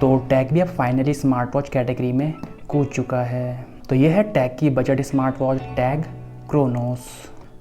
तो टैग भी अब फाइनली स्मार्ट वॉच कैटेगरी में कूद चुका है। तो ये है टैग की budget smart watch Tagg Kronos.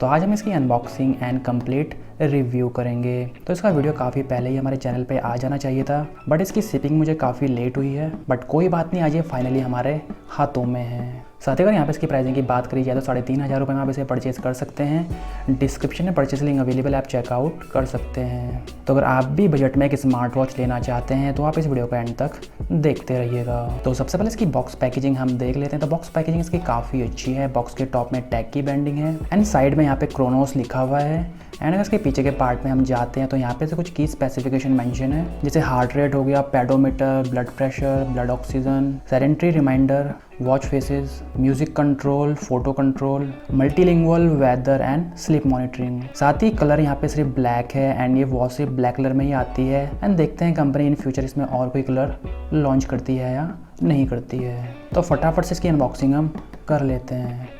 तो आज हम इसकी अनबॉक्सिंग एंड कंप्लीट रिव्यू करेंगे। तो इसका वीडियो काफ़ी पहले ही हमारे चैनल पे आ जाना चाहिए था, बट इसकी शिपिंग मुझे काफ़ी लेट हुई है। बट कोई बात नहीं, आज ये फाइनली हमारे हाथों में है। साथ ही अगर यहाँ पे इसकी प्राइसिंग की बात करी जाए तो 3,500 रुपये में आप इसे परचेज़ कर सकते हैं। डिस्क्रिप्शन में परचेज लिंक अवेलेबल है, आप चेकआउट कर सकते हैं। तो अगर आप भी बजट में एक स्मार्ट वॉच लेना चाहते हैं तो आप इस वीडियो को एंड तक देखते रहिएगा। तो सबसे पहले इसकी बॉक्स पैकेजिंग हम देख लेते हैं। तो बॉक्स पैकेजिंग इसकी काफ़ी अच्छी है। बॉक्स के टॉप में टैग की ब्रांडिंग है एंड साइड में यहाँ पे क्रोनोस लिखा हुआ है। एंड अगर इसके पीछे के पार्ट में हम जाते हैं तो यहाँ पे से कुछ की स्पेसिफिकेशन मेंशन है, जैसे हार्ट रेट हो गया, pedometer, blood pressure, blood oxygen, sedentary reminder, watch faces, music control, photo control, multilingual weather and sleep monitoring. साथ ही कलर यहाँ पे सिर्फ ब्लैक है एंड ये वॉच सिर्फ ब्लैक कलर में ही आती है। एंड देखते हैं कंपनी इन फ्यूचर इसमें और कोई कलर लॉन्च करती है या नहीं करती है। तो फटाफट से इसकी अनबॉक्सिंग हम कर लेते हैं।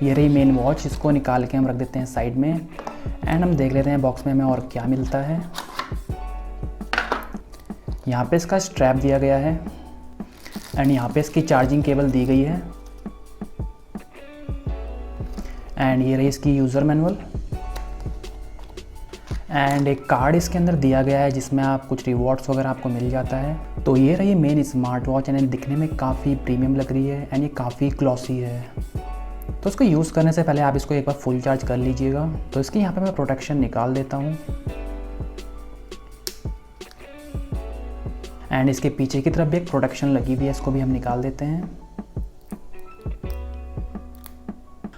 ये रही मेन वॉच, इसको निकाल के हम रख देते हैं साइड में एंड हम देख लेते हैं बॉक्स में हमें और क्या मिलता है। यहाँ पे इसका स्ट्रैप दिया गया है एंड यहाँ पे इसकी चार्जिंग केबल दी गई है एंड ये रही इसकी यूज़र मैनुअल एंड एक कार्ड इसके अंदर दिया गया है जिसमें आप कुछ रिवॉर्ड्स वगैरह आपको मिल जाता है। तो ये रही मेन स्मार्ट वॉच एंड दिखने में काफ़ी प्रीमियम लग रही है एंड ये काफ़ी ग्लॉसी है। तो इसको यूज़ करने से पहले आप इसको एक बार फुल चार्ज कर लीजिएगा। तो इसकी यहाँ पे मैं प्रोटेक्शन निकाल देता हूँ एंड इसके पीछे की तरफ भी एक प्रोटेक्शन लगी हुई है, इसको भी हम निकाल देते हैं।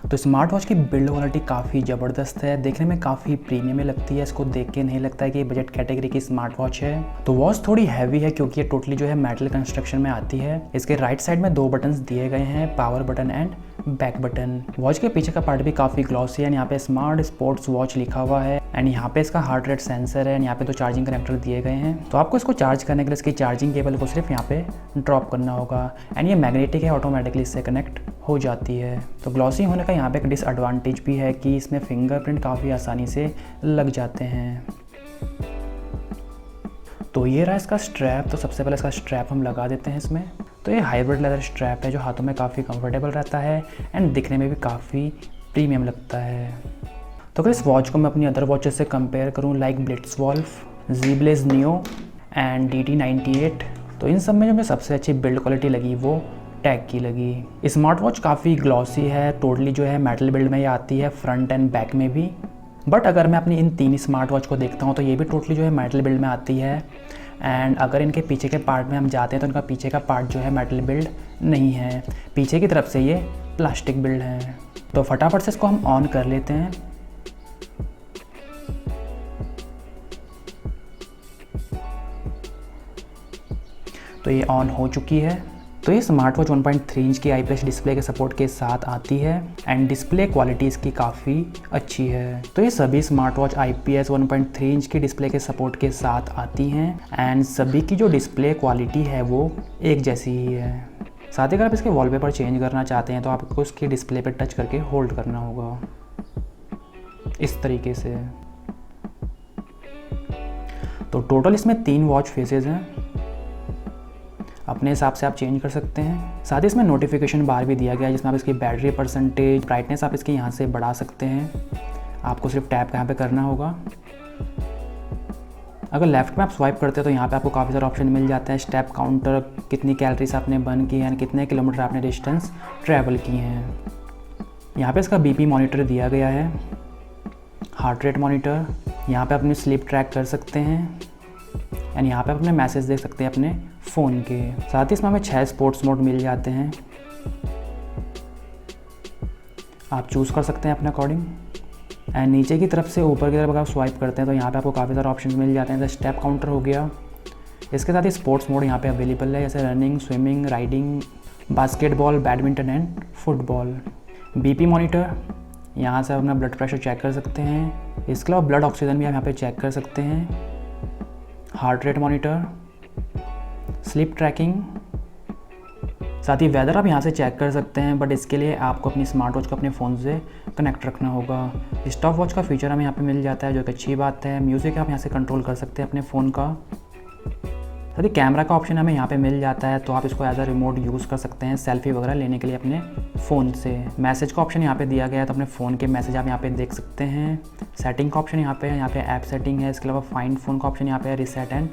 तो स्मार्ट वॉच की बिल्ड क्वालिटी काफ़ी ज़बरदस्त है, देखने में काफ़ी प्रीमियम लगती है। इसको देख के नहीं लगता है कि ये बजट कैटेगरी की स्मार्ट वॉच है। तो वॉच थोड़ी हैवी है क्योंकि ये टोटली जो है मेटल कंस्ट्रक्शन में आती है। इसके राइट साइड में 2 बटन्स दिए गए हैं, power button and back button. Watch के पीछे का पार्ट भी काफ़ी ग्लॉसी है। यहाँ पे स्मार्ट स्पोर्ट्स वॉच लिखा हुआ है एंड यहाँ पे इसका हार्ट रेट सेंसर है एंड यहाँ पे 2 चार्जिंग कनेक्टर दिए गए हैं। तो आपको इसको चार्ज करने के लिए इसकी चार्जिंग केबल को सिर्फ यहाँ पे ड्रॉप करना होगा एंड ये मैग्नेटिक है, ऑटोमेटिकली इससे कनेक्ट हो जाती है। तो ग्लॉसी होने का यहाँ पे एक डिसएडवांटेज भी है कि इसमें फिंगरप्रिंट काफ़ी आसानी से लग जाते हैं। तो ये रहा इसका स्ट्रैप। तो सबसे पहले इसका स्ट्रैप हम लगा देते हैं इसमें। तो ये हाइब्रिड लेदर स्ट्रैप है जो हाथों में काफ़ी कंफर्टेबल रहता है एंड दिखने में भी काफ़ी प्रीमियम लगता है। तो अगर इस वॉच को मैं अपनी अदर वॉचेस से कंपेयर करूँ लाइक ब्लिट्ज़वॉल्फ, ज़ीब्लेज़ नियो एंड DT98, तो इन सब में जो मुझे सबसे अच्छी बिल्ड क्वालिटी लगी वो टैग की लगी। स्मार्ट वॉच काफ़ी ग्लॉसी है, टोटली जो है मेटल बिल्ड में ही आती है, फ्रंट एंड बैक में भी। बट अगर मैं अपनी इन 3 स्मार्ट वॉच को देखता हूँ तो ये भी टोटली जो है मेटल बिल्ड में आती है। एंड अगर इनके पीछे के पार्ट में हम जाते हैं तो इनका पीछे का पार्ट जो है मेटल बिल्ड नहीं है, पीछे की तरफ से ये प्लास्टिक बिल्ड है। तो फटाफट से इसको हम ऑन कर लेते हैं। तो ये ऑन हो चुकी है। तो ये स्मार्ट वॉच 1.3 इंच की IPS डिस्प्ले के सपोर्ट के साथ आती है एंड डिस्प्ले क्वालिटी इसकी काफ़ी अच्छी है। तो ये सभी स्मार्ट वॉच IPS 1.3 इंच की डिस्प्ले के सपोर्ट के साथ आती हैं एंड सभी की जो डिस्प्ले क्वालिटी है वो एक जैसी ही है। साथ ही अगर आप इसके वॉलपेपर चेंज करना चाहते हैं तो आपको इसकी डिस्प्ले पर टच करके होल्ड करना होगा इस तरीके से। तो टोटल इसमें 3 वॉच फेसेस हैं, अपने हिसाब से आप चेंज कर सकते हैं। साथ ही इसमें नोटिफिकेशन बार भी दिया गया है जिसमें आप इसकी बैटरी परसेंटेज, ब्राइटनेस आप इसके यहाँ से बढ़ा सकते हैं। आपको सिर्फ टैप यहाँ पे करना होगा। अगर लेफ्ट में आप स्वाइप करते हैं तो यहाँ पे आपको काफ़ी सारे ऑप्शन मिल जाते हैं। स्टेप काउंटर, कितनी कैलोरीज आपने बर्न की हैं, कितने किलोमीटर आपने डिस्टेंस ट्रैवल की हैं। यहाँ पे इसका BP मॉनिटर दिया गया है, हार्ट रेट मॉनिटर, यहाँ पे अपनी स्लीप ट्रैक कर सकते हैं एंड यहाँ पे अपने मैसेज देख सकते हैं अपने फ़ोन के। साथ ही इसमें हमें 6 स्पोर्ट्स मोड मिल जाते हैं, आप चूज़ कर सकते हैं अपने अकॉर्डिंग। एंड नीचे की तरफ से ऊपर की तरफ अगर आप स्वाइप करते हैं तो यहाँ पे आपको काफ़ी सारे ऑप्शन मिल जाते हैं, जैसे स्टेप काउंटर हो गया। इसके साथ ही स्पोर्ट्स मोड यहाँ पे अवेलेबल है, जैसे running, swimming, riding, basketball, badminton and football. BP monitor, यहाँ से अपना ब्लड प्रेशर चेक कर सकते हैं। इसके अलावा ब्लड ऑक्सीजन भी आप यहाँ पे चेक कर सकते हैं। Heart rate monitor, sleep tracking, साथ ही वेदर आप यहाँ से चेक कर सकते हैं, बट इसके लिए आपको अपनी स्मार्ट वॉच को अपने फ़ोन से कनेक्ट रखना होगा। स्टॉप वॉच का फीचर हमें यहाँ पे मिल जाता है, जो एक अच्छी बात है। म्यूज़िक आप यहाँ से कंट्रोल कर सकते हैं अपने फ़ोन का। साथ ही कैमरा का ऑप्शन हमें यहाँ पे मिल जाता है, तो आप इसको एज अ रिमोट यूज़ कर सकते हैं सेल्फी वगैरह लेने के लिए अपने फ़ोन से। मैसेज का ऑप्शन यहाँ पे दिया गया है, तो अपने फ़ोन के मैसेज आप यहाँ पे देख सकते हैं। सेटिंग का ऑप्शन यहाँ पे है, यहाँ पे ऐप सेटिंग है। इसके अलावा फाइंड फ़ोन का ऑप्शन यहाँ पे है, रिसेट एंड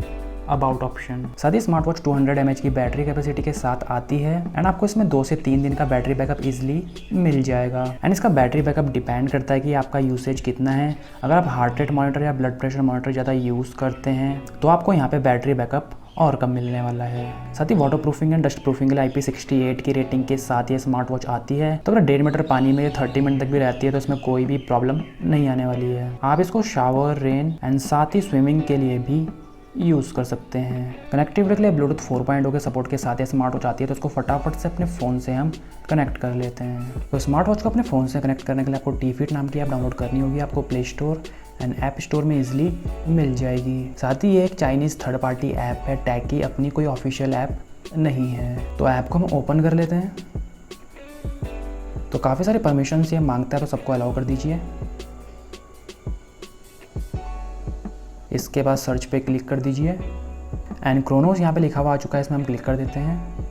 अबाउट ऑप्शन। साथ ही स्मार्ट वॉच 200 mAh की बैटरी कैपेसिटी के साथ आती है एंड आपको इसमें 2 से 3 दिन का बैटरी बैकअप इजीली मिल जाएगा। एंड इसका बैटरी बैकअप डिपेंड करता है कि आपका यूसेज कितना है। अगर आप हार्ट रेट मॉनिटर या ब्लड प्रेशर मॉनिटर ज़्यादा यूज़ करते हैं तो आपको यहाँ पे बैटरी बैकअप और कम मिलने वाला है। साथ ही water proofing and dust proofing के लिए IP68 की रेटिंग के साथ ये स्मार्ट वॉच आती है। तो अगर 1.5 मीटर पानी में 30 मिनट तक भी रहती है तो इसमें कोई भी प्रॉब्लम नहीं आने वाली है। आप इसको शावर, रेन एंड साथ ही स्विमिंग के लिए भी यूज़ कर सकते हैं। कनेक्टिविटी के लिए ब्लूटूथ 4.0 के सपोर्ट के साथ ये स्मार्ट वॉच आती है, तो उसको फटाफट से अपने फ़ोन से हम कनेक्ट कर लेते हैं। तो स्मार्ट वॉच को अपने फ़ोन से कनेक्ट करने के लिए आपको टी-फिट नाम की ऐप डाउनलोड करनी होगी। आपको play store and app store में इजीली मिल जाएगी। साथ ही ये एक चाइनीज़ थर्ड पार्टी ऐप है, टैग की अपनी कोई ऑफिशियल ऐप नहीं है। तो ऐप को हम ओपन कर लेते हैं। तो काफ़ी सारे परमिशंस ये मांगता है, तो सबको अलाउ कर दीजिए। इसके बाद सर्च पे क्लिक कर दीजिए एंड क्रोनोस यहाँ पे लिखा हुआ आ चुका है, इसमें हम क्लिक कर देते हैं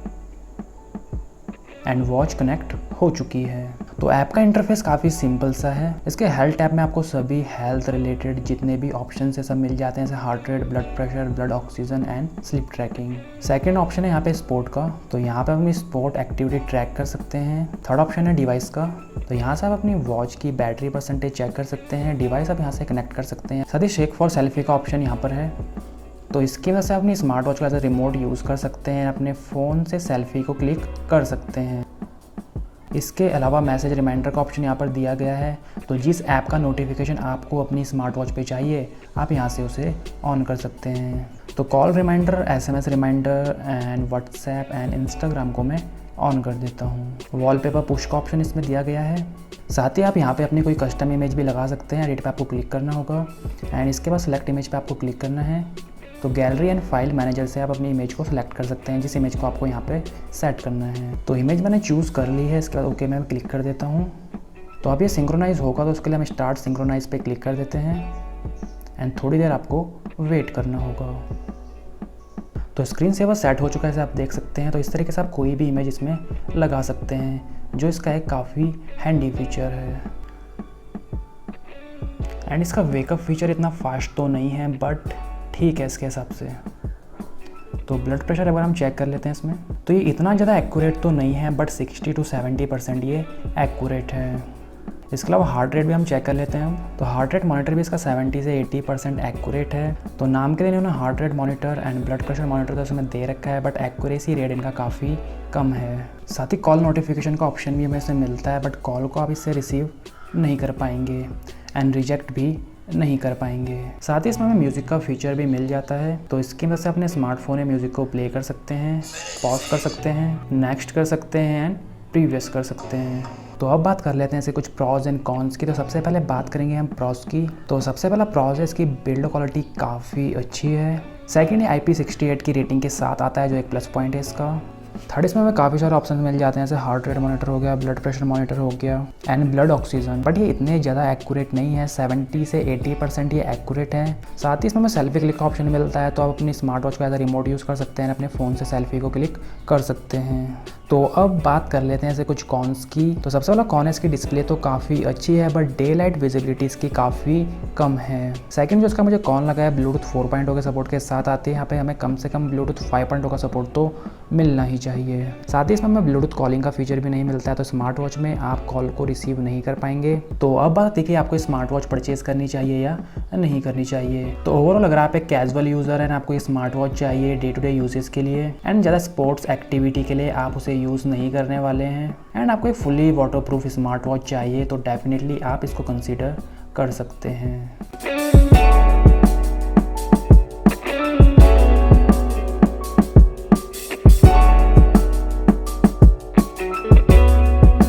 एंड वॉच कनेक्ट हो चुकी है। तो ऐप का इंटरफेस काफ़ी सिंपल सा है। इसके हेल्थ टैब में आपको सभी हेल्थ रिलेटेड जितने भी ऑप्शन है सब मिल जाते हैं, जैसे heart rate, blood pressure, blood oxygen and sleep tracking. Second option है यहाँ पे स्पोर्ट का, तो यहाँ पे अपनी स्पोर्ट एक्टिविटी ट्रैक कर सकते हैं। थर्ड ऑप्शन है डिवाइस का, तो यहाँ से आप अपनी वॉच की बैटरी परसेंटेज चेक कर सकते हैं। डिवाइस आप यहाँ से कनेक्ट कर सकते हैं। साथ ही शेक फॉर सेल्फी का ऑप्शन यहाँ पर है, तो इसकी वजह से अपनी स्मार्ट वॉच का एज अ रिमोट यूज़ कर सकते हैं। अपने फ़ोन से सेल्फी को क्लिक कर सकते हैं। इसके अलावा मैसेज रिमाइंडर का ऑप्शन यहाँ पर दिया गया है, तो जिस ऐप का नोटिफिकेशन आपको अपनी स्मार्ट वॉच पे चाहिए आप यहाँ से उसे ऑन कर सकते हैं। तो call reminder, SMS reminder and WhatsApp and Instagram को मैं ऑन कर देता हूँ। वॉलपेपर पुश का ऑप्शन इसमें दिया गया है। साथ ही आप यहाँ पे अपनी कोई कस्टम इमेज भी लगा सकते हैं। एडिट पे आपको क्लिक करना होगा एंड इसके बाद सेलेक्ट इमेज पे आपको क्लिक करना है। तो गैलरी एंड फाइल मैनेजर से आप अपनी इमेज को सिलेक्ट कर सकते हैं, जिस इमेज को आपको यहाँ पे सेट करना है। तो इमेज मैंने चूज़ कर ली है। इसके बाद ओके मैं क्लिक कर देता हूँ। तो अब ये सिंक्रोनाइज होगा, तो उसके लिए हम स्टार्ट सिंक्रोनाइज पे क्लिक कर देते हैं एंड थोड़ी देर आपको वेट करना होगा। तो स्क्रीन सेवर सेट हो चुका है, जैसे आप देख सकते हैं। तो इस तरीके से आप कोई भी इमेज इसमें लगा सकते हैं, जो इसका एक काफ़ी हैंडी फीचर है। एंड इसका वेकअप फीचर इतना फास्ट तो नहीं है, बट ठीक है इसके हिसाब से। तो ब्लड प्रेशर अगर हम चेक कर लेते हैं इसमें, तो ये इतना ज़्यादा एक्यूरेट तो नहीं है, बट 60 to 70% ये एक्यूरेट है। इसके अलावा हार्ट रेट भी हम चेक कर लेते हैं हम। तो हार्ट रेट मॉनिटर भी इसका 70 से 80% एक्यूरेट है। तो नाम के लिए इन्होंने heart rate monitor and blood pressure monitor तो इसमें दे रखा है, बट एक्यूरेसी रेट इनका काफ़ी कम है। साथ ही कॉल नोटिफिकेशन का ऑप्शन भी हमें इसमें मिलता है, बट कॉल को आप इससे रिसीव नहीं कर पाएंगे एंड रिजेक्ट भी नहीं कर पाएंगे। साथ ही इसमें हमें म्यूज़िक का फीचर भी मिल जाता है, तो इसकी वजह से अपने स्मार्टफोन में म्यूज़िक को प्ले कर सकते हैं, पॉज कर सकते हैं, नेक्स्ट कर सकते हैं एंड प्रीवियस कर सकते हैं। तो अब बात कर लेते हैं ऐसे कुछ प्रॉज एंड कॉन्स की। तो सबसे पहले बात करेंगे हम प्रॉज की। तो सबसे पहला प्रॉज है इसकी बिल्ड क्वालिटी काफ़ी अच्छी है। सेकेंड है IP68 की रेटिंग के साथ आता है, जो एक प्लस पॉइंट है इसका। थर्ड इसमें हमें काफ़ी सारे ऑप्शन मिल जाते हैं, जैसे हार्ट रेट मॉनिटर हो गया, ब्लड प्रेशर मॉनिटर हो गया एंड ब्लड ऑक्सीजन, बट ये इतने ज़्यादा एक्यूरेट नहीं है। 70 से 80% ये एक्यूरेट है। साथ ही इसमें हमें सेल्फी क्लिक का ऑप्शन मिलता है, तो आप अपनी स्मार्ट वॉच को एज अ रिमोट यूज़ कर सकते हैं, अपने फ़ोन से सेल्फी को क्लिक कर सकते हैं। तो अब बात कर लेते हैं ऐसे कुछ कॉन्स की। तो सबसे पहला कॉन है इसकी डिस्प्ले तो काफ़ी अच्छी है, बट डे लाइट विजिबिलिटी इसकी काफ़ी कम है। सेकंड जो इसका मुझे कॉन लगा है, ब्लूटूथ 4.0 के सपोर्ट के साथ आती है। यहाँ पे हमें कम से कम ब्लूटूथ 5.0 का सपोर्ट तो मिलना ही चाहिए। साथ ही इसमें हमें ब्लूटूथ कॉलिंग का फीचर भी नहीं मिलता है, तो स्मार्ट वॉच में आप कॉल को रिसीव नहीं कर पाएंगे। तो अब बात है कि आपको स्मार्ट वॉच परचेज करनी चाहिए या नहीं करनी चाहिए। तो ओवरऑल अगर आप एक कैजुअल यूज़र हैं, आपको ये स्मार्ट वॉच चाहिए डे टू डे यूजेस के लिए एंड ज़्यादा स्पोर्ट्स एक्टिविटी के लिए आप उसे यूज़ नहीं करने वाले हैं एंड आपको एक fully water proof smart watch चाहिए, तो डेफिनेटली आप इसको कंसीडर कर सकते हैं।